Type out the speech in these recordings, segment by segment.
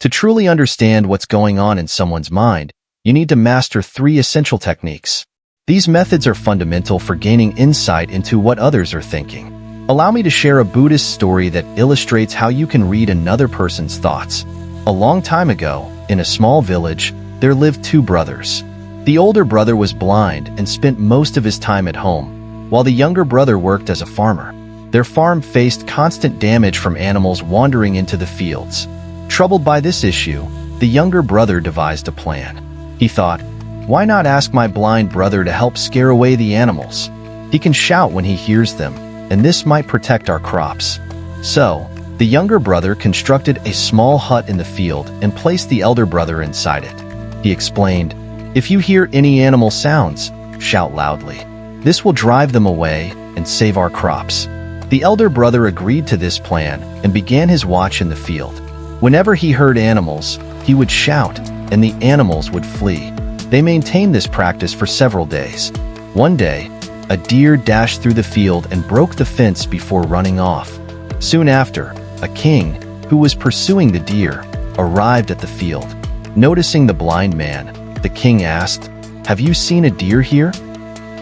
To truly understand what's going on in someone's mind, you need to master 3 essential techniques. These methods are fundamental for gaining insight into what others are thinking. Allow me to share a Buddhist story that illustrates how you can read another person's thoughts. A long time ago, in a small village, there lived 2 brothers. The older brother was blind and spent most of his time at home, while the younger brother worked as a farmer. Their farm faced constant damage from animals wandering into the fields. Troubled by this issue, the younger brother devised a plan. He thought, why not ask my blind brother to help scare away the animals? He can shout when he hears them, and this might protect our crops. So, the younger brother constructed a small hut in the field and placed the elder brother inside it. He explained, if you hear any animal sounds, shout loudly. This will drive them away and save our crops. The elder brother agreed to this plan and began his watch in the field. Whenever he heard animals, he would shout, and the animals would flee. They maintained this practice for several days. One day, a deer dashed through the field and broke the fence before running off. Soon after, a king, who was pursuing the deer, arrived at the field. Noticing the blind man, the king asked, have you seen a deer here?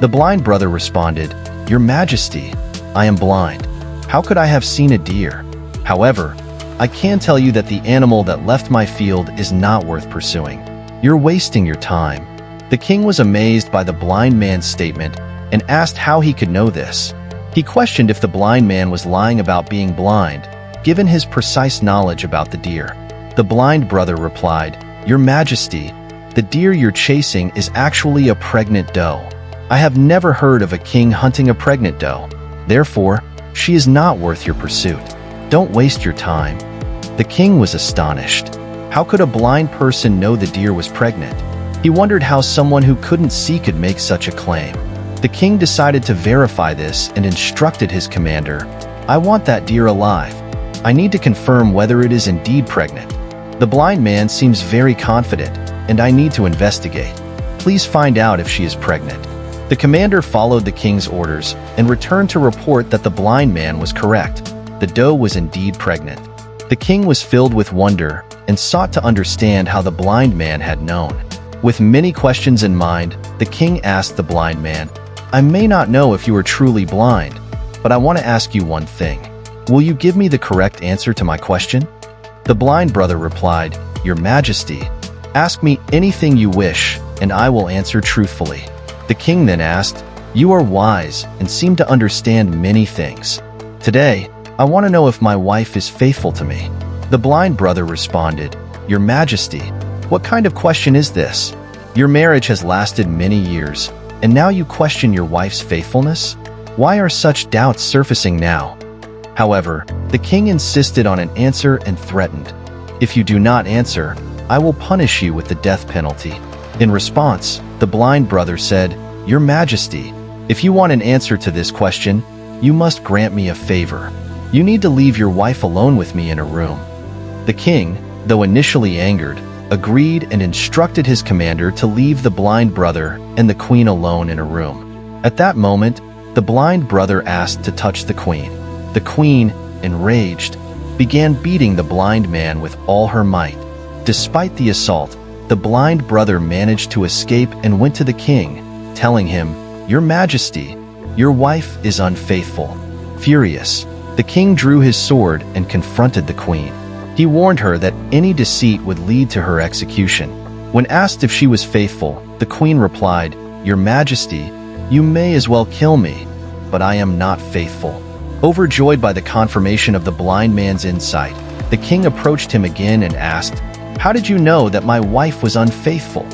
The blind brother responded, Your Majesty, I am blind. How could I have seen a deer? However, I can tell you that the animal that left my field is not worth pursuing. You're wasting your time. The king was amazed by the blind man's statement and asked how he could know this. He questioned if the blind man was lying about being blind, given his precise knowledge about the deer. The blind brother replied, Your Majesty, the deer you're chasing is actually a pregnant doe. I have never heard of a king hunting a pregnant doe. Therefore, she is not worth your pursuit. Don't waste your time. The king was astonished. How could a blind person know the deer was pregnant? He wondered how someone who couldn't see could make such a claim. The king decided to verify this and instructed his commander, I want that deer alive. I need to confirm whether it is indeed pregnant. The blind man seems very confident, and I need to investigate. Please find out if she is pregnant. The commander followed the king's orders and returned to report that the blind man was correct. The doe was indeed pregnant. The king was filled with wonder and sought to understand how the blind man had known. With many questions in mind, the king asked the blind man, I may not know if you are truly blind, but I want to ask you one thing. Will you give me the correct answer to my question? The blind brother replied, Your Majesty, ask me anything you wish, and I will answer truthfully. The king then asked, You are wise and seem to understand many things. Today, I want to know if my wife is faithful to me. The blind brother responded, Your Majesty, what kind of question is this? Your marriage has lasted many years, and now you question your wife's faithfulness? Why are such doubts surfacing now? However, the king insisted on an answer and threatened, If you do not answer, I will punish you with the death penalty. In response, the blind brother said, Your Majesty, if you want an answer to this question, you must grant me a favor. You need to leave your wife alone with me in a room. The king, though initially angered, agreed and instructed his commander to leave the blind brother and the queen alone in a room. At that moment, the blind brother asked to touch the queen. The queen, enraged, began beating the blind man with all her might. Despite the assault, the blind brother managed to escape and went to the king, telling him, Your Majesty, your wife is unfaithful. Furious, the king drew his sword and confronted the queen. He warned her that any deceit would lead to her execution. When asked if she was faithful, the queen replied, Your Majesty, you may as well kill me, but I am not faithful. Overjoyed by the confirmation of the blind man's insight, the king approached him again and asked, How did you know that my wife was unfaithful?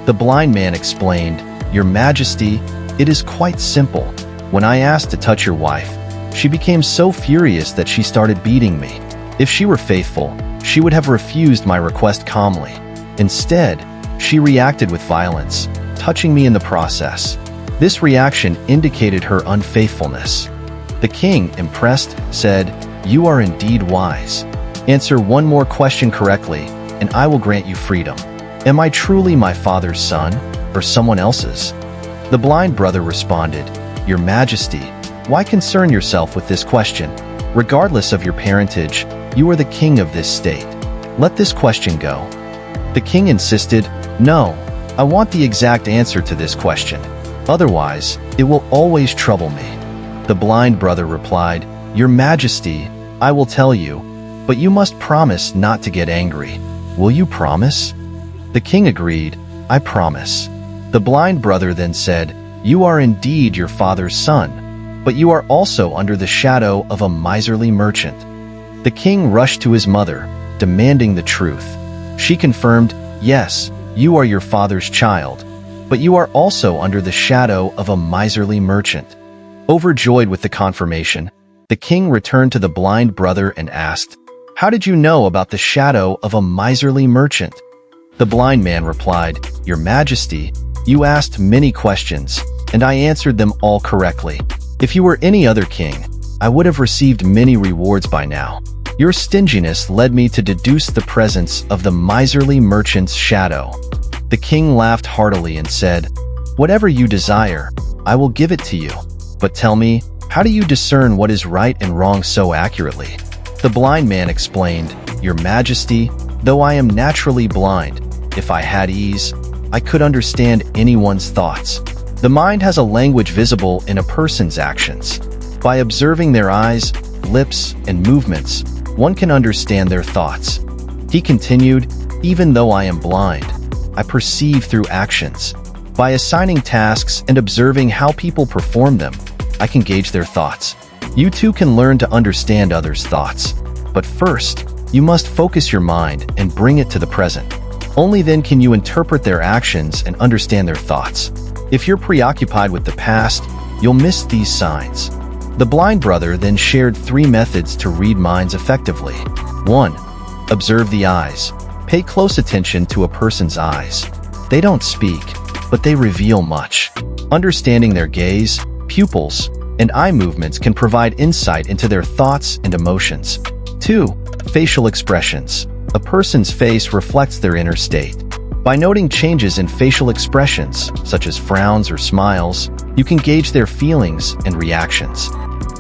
The blind man explained, Your Majesty, it is quite simple. When I asked to touch your wife, she became so furious that she started beating me. If she were faithful, she would have refused my request calmly. Instead, she reacted with violence, touching me in the process. This reaction indicated her unfaithfulness. The king, impressed, said, You are indeed wise. Answer one more question correctly, and I will grant you freedom. Am I truly my father's son, or someone else's? The blind brother responded, Your Majesty, why concern yourself with this question? Regardless of your parentage, you are the king of this state. Let this question go." The king insisted, "No, I want the exact answer to this question. Otherwise, it will always trouble me." The blind brother replied, "Your Majesty, I will tell you, but you must promise not to get angry. Will you promise?" The king agreed, "I promise." The blind brother then said, "You are indeed your father's son, but you are also under the shadow of a miserly merchant." The king rushed to his mother, demanding the truth. She confirmed, "Yes, you are your father's child, but you are also under the shadow of a miserly merchant." Overjoyed with the confirmation, the king returned to the blind brother and asked, "How did you know about the shadow of a miserly merchant?" The blind man replied, "Your Majesty, you asked many questions, and I answered them all correctly. If you were any other king, I would have received many rewards by now. Your stinginess led me to deduce the presence of the miserly merchant's shadow." The king laughed heartily and said, "Whatever you desire, I will give it to you. But tell me, how do you discern what is right and wrong so accurately?" The blind man explained, "Your Majesty, though I am naturally blind, if I had ease, I could understand anyone's thoughts. The mind has a language visible in a person's actions. By observing their eyes, lips, and movements, one can understand their thoughts." He continued, "Even though I am blind, I perceive through actions. By assigning tasks and observing how people perform them, I can gauge their thoughts. You too can learn to understand others' thoughts. But first, you must focus your mind and bring it to the present. Only then can you interpret their actions and understand their thoughts. If you're preoccupied with the past, you'll miss these signs." The blind brother then shared 3 methods to read minds effectively. 1. Observe the eyes. Pay close attention to a person's eyes. They don't speak, but they reveal much. Understanding their gaze, pupils, and eye movements can provide insight into their thoughts and emotions. 2. Facial expressions. A person's face reflects their inner state. By noting changes in facial expressions, such as frowns or smiles, you can gauge their feelings and reactions.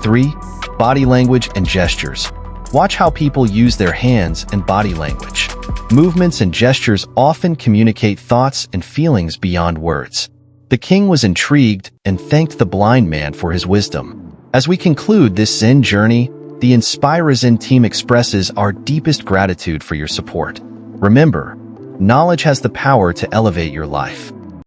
3. Body language and gestures. Watch how people use their hands and body language. Movements and gestures often communicate thoughts and feelings beyond words. The king was intrigued and thanked the blind man for his wisdom. As we conclude this Zen journey, the Inspire Zen team expresses our deepest gratitude for your support. Remember, knowledge has the power to elevate your life.